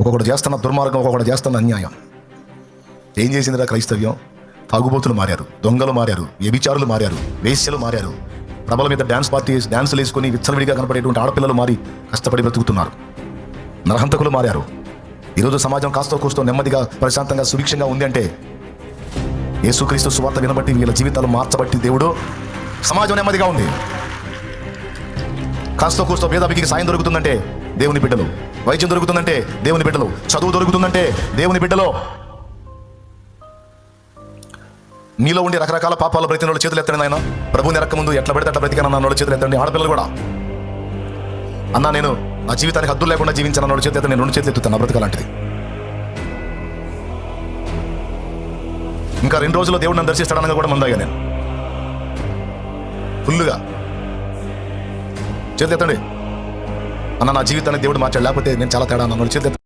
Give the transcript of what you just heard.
ఒక్కొక్కడు చేస్తున్న దుర్మార్గం, ఒక్కొక్కడు చేస్తున్న అన్యాయం. ఏం చేసిందిరా క్రైస్తవ్యం? తాగుబోతులు మారారు, దొంగలు మారారు, వ్యభిచారులు మారారు, వేశ్యలు మారారు, ప్రభల మీద డ్యాన్సులు వేసుకొని విచ్చలవిడిగా కనపడేటువంటి ఆడపిల్లలు మారి కష్టపడి బ్రతుకుతున్నారు. నరహంతకులు మారారు. ఈరోజు సమాజం కాస్తో కూస్తో నెమ్మదిగా, ప్రశాంతంగా, సుభిక్షంగా ఉంది అంటే యేసుక్రీస్తు సువార్త వినబట్టి, వీళ్ళ జీవితాలు మార్చబట్టి దేవుడు సమాజం నెమ్మదిగా ఉంది. కాస్తో కూస్తో పేదవికి సాయం దొరుకుతుందంటే దేవుని బిడ్డలు, వైద్యం దొరుకుతుందంటే దేవుని బిడ్డలు, చదువు దొరుకుతుందంటే దేవుని బిడ్డలు. మీలో ఉండి రకరకాల పాపాలు బ్రతికిన వాళ్ళు చేతులు ఎత్తండి. ఆయన ప్రభుని ఎరక్క ముందు ఎట్లా పెడితే అట్లా బ్రతికాను అన్న వాళ్ళు చేతులు ఎత్తండి. ఆడపిల్లలు కూడా, అన్నా నేను నా జీవితానికి హద్దులు లేకుండా జీవించాను అన్న వాళ్ళు చేతులు ఎత్తండి. నేను 2 చేతులు ఎత్తుతాను. నా బ్రతకాలంటిది. ఇంకా 2 రోజుల్లో దేవుడు నన్ను దర్శిస్తాడనగా కూడా మందాగా నేను ఫుల్లుగా చేతులు ఎత్తండి. అన్న నా జీవితాన్ని దేవుడు మార్చాడు, లేకపోతే నేను చాలా తేడా అన్న వాళ్ళు చేతులు